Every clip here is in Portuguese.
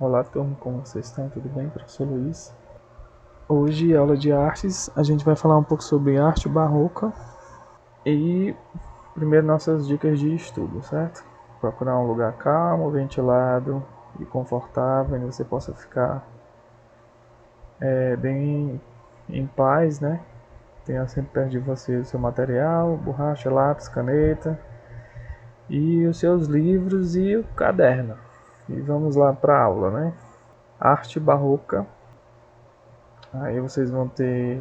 Olá, turma, como vocês estão? Tudo bem? Professor Luiz. Hoje, aula de artes, a gente vai falar um pouco sobre arte barroca e primeiro nossas dicas de estudo, certo? Procurar um lugar calmo, ventilado e confortável, onde você possa ficar bem em paz, né? Tenha sempre perto de você o seu material, borracha, lápis, caneta e os seus livros e o caderno. E vamos lá para a aula, né? Arte barroca. Aí vocês vão ter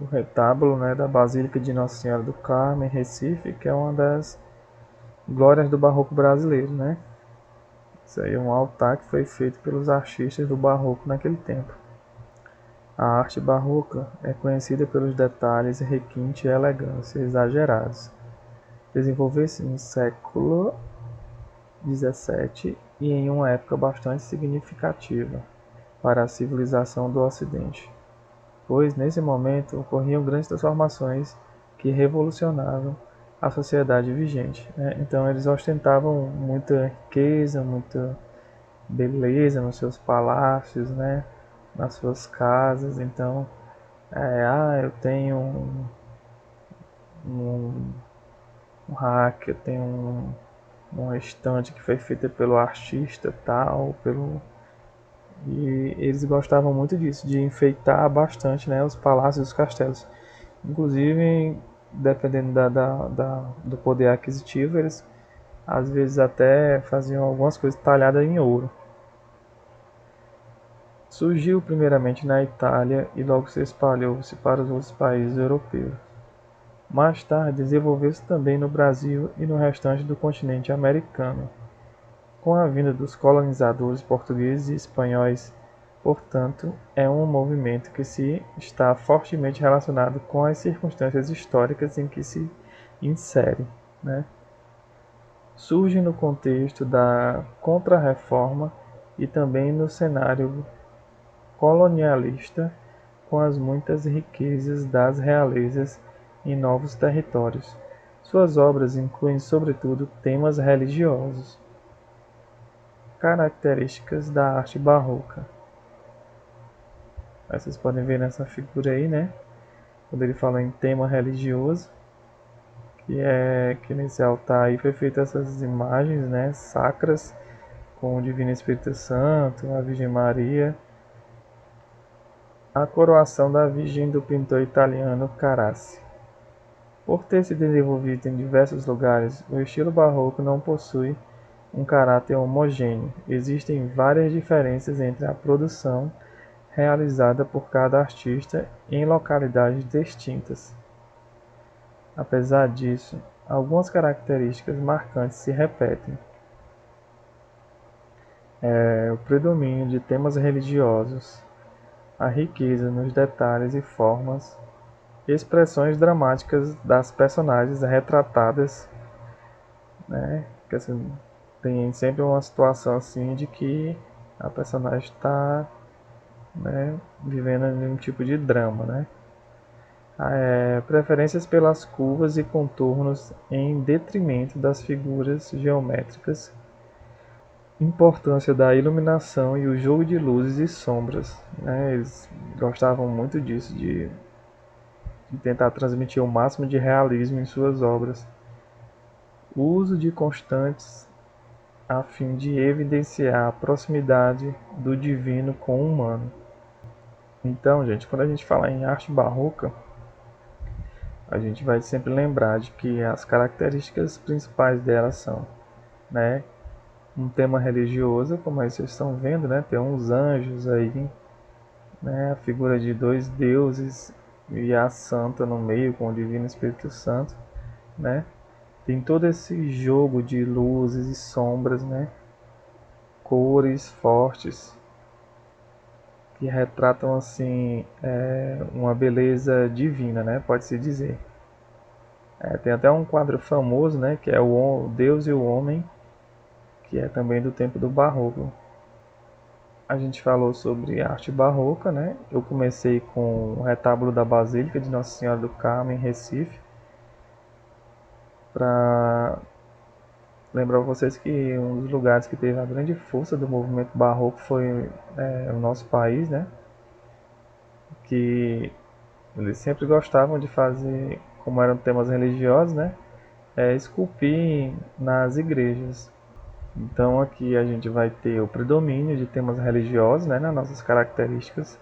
o retábulo, né, da Basílica de Nossa Senhora do Carmo, em Recife, que é uma das glórias do barroco brasileiro, né? Isso aí é um altar que foi feito pelos artistas do barroco naquele tempo. A arte barroca é conhecida pelos detalhes, requinte e elegância exagerados. Desenvolveu-se no século XVII e em uma época bastante significativa para a civilização do Ocidente, pois nesse momento ocorriam grandes transformações que revolucionavam a sociedade vigente, né? Então eles ostentavam muita riqueza, muita beleza nos seus palácios, né? Nas suas casas. Então, eu tenho um, um rack, eu tenho uma estante que foi feita pelo artista tal, e eles gostavam muito disso, de enfeitar bastante, né, os palácios e os castelos. Inclusive, dependendo do poder aquisitivo, eles às vezes até faziam algumas coisas talhadas em ouro. Surgiu primeiramente na Itália e logo se espalhou-se para os outros países europeus. Mais tarde, desenvolveu-se também no Brasil e no restante do continente americano. Com a vinda dos colonizadores portugueses e espanhóis, portanto, é um movimento que se está fortemente relacionado com as circunstâncias históricas em que se insere, né? Surge no contexto da Contra-Reforma e também no cenário colonialista, com as muitas riquezas das realezas em novos territórios. Suas obras incluem, sobretudo, temas religiosos. Características da arte barroca. Aí vocês podem ver nessa figura aí, né? Quando ele fala em tema religioso, que nesse altar aí foi feita essas imagens, né, sacras, com o Divino Espírito Santo, a Virgem Maria, a coroação da Virgem do pintor italiano Carracci. Por ter se desenvolvido em diversos lugares, o estilo barroco não possui um caráter homogêneo. Existem várias diferenças entre a produção realizada por cada artista em localidades distintas. Apesar disso, algumas características marcantes se repetem. O predomínio de temas religiosos, a riqueza nos detalhes e formas, expressões dramáticas das personagens retratadas, né? Que, assim, tem sempre uma situação assim de que a personagem está, né, vivendo um tipo de drama, né? Preferências pelas curvas e contornos em detrimento das figuras geométricas, importância da iluminação e o jogo de luzes e sombras, né? Eles gostavam muito disso, de tentar transmitir o máximo de realismo em suas obras. O uso de constantes a fim de evidenciar a proximidade do divino com o humano. Então, gente, quando a gente fala em arte barroca, a gente vai sempre lembrar de que as características principais dela são, né, um tema religioso, como aí vocês estão vendo, né, tem uns anjos aí, né, a figura de dois deuses e a santa no meio com o Divino Espírito Santo, né, tem todo esse jogo de luzes e sombras, né, cores fortes que retratam assim uma beleza divina, né, pode-se dizer. Tem até um quadro famoso, né, que é o Deus e o Homem, que é também do tempo do Barroco. A gente falou sobre arte barroca, né? Eu comecei com o retábulo da Basílica de Nossa Senhora do Carmo, em Recife, para lembrar vocês que um dos lugares que teve a grande força do movimento barroco foi o nosso país, né? Que eles sempre gostavam de fazer, como eram temas religiosos, né? Esculpir nas igrejas. Então aqui a gente vai ter o predomínio de temas religiosos, né, nas nossas características,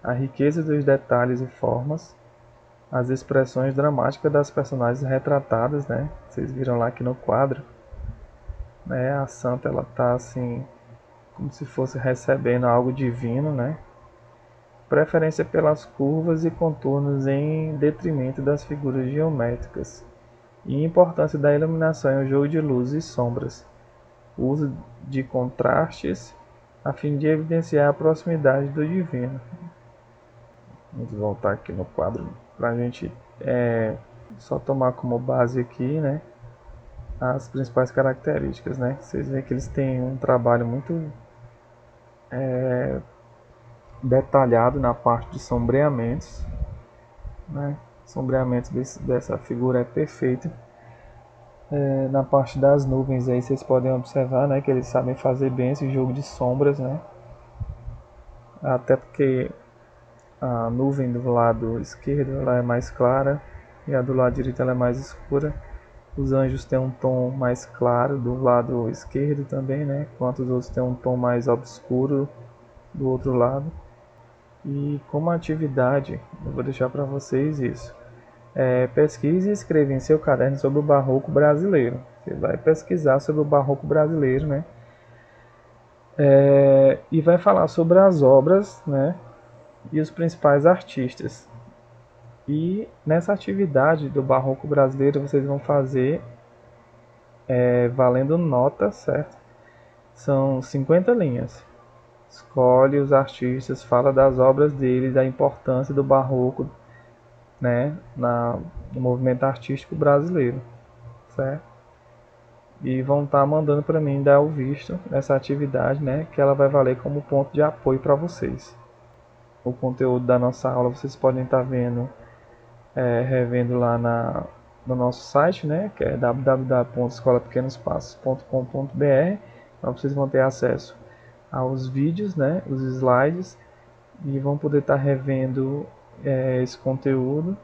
a riqueza dos detalhes e formas, as expressões dramáticas das personagens retratadas, né? Vocês viram lá aqui no quadro, né? A santa ela tá assim como se fosse recebendo algo divino, né? Preferência pelas curvas e contornos em detrimento das figuras geométricas. E importância da iluminação e o jogo de luzes e sombras. O uso de contrastes a fim de evidenciar a proximidade do divino. Vamos voltar aqui no quadro para a gente só tomar como base aqui, né, as principais características, né? Vocês veem que eles têm um trabalho muito detalhado na parte de sombreamentos, né? Sombreamento dessa figura é perfeito. Na parte das nuvens aí vocês podem observar, né, que eles sabem fazer bem esse jogo de sombras, né? Até porque a nuvem do lado esquerdo ela é mais clara e a do lado direito ela é mais escura. Os anjos têm um tom mais claro do lado esquerdo também, né? Enquanto os outros têm um tom mais obscuro do outro lado. E como atividade, eu vou deixar para vocês isso. Pesquise e escreva em seu caderno sobre o barroco brasileiro. Você vai pesquisar sobre o barroco brasileiro, né? E vai falar sobre as obras, né? E os principais artistas. E nessa atividade do barroco brasileiro vocês vão fazer valendo nota, certo? São 50 linhas. Escolhe os artistas, fala das obras deles, da importância do barroco, né, no movimento artístico brasileiro, certo? E vão estar mandando para mim dar o visto nessa atividade, né, que ela vai valer como ponto de apoio para vocês. O conteúdo da nossa aula vocês podem estar revendo lá no nosso site, né, que é www.escolapequenospassos.com.br. Então vocês vão ter acesso aos vídeos, né, os slides, e vão poder estar revendo esse conteúdo.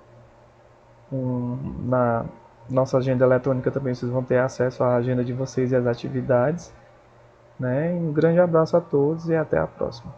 Na nossa agenda eletrônica também vocês vão ter acesso à agenda de vocês e às atividades. Né? Um grande abraço a todos e até a próxima.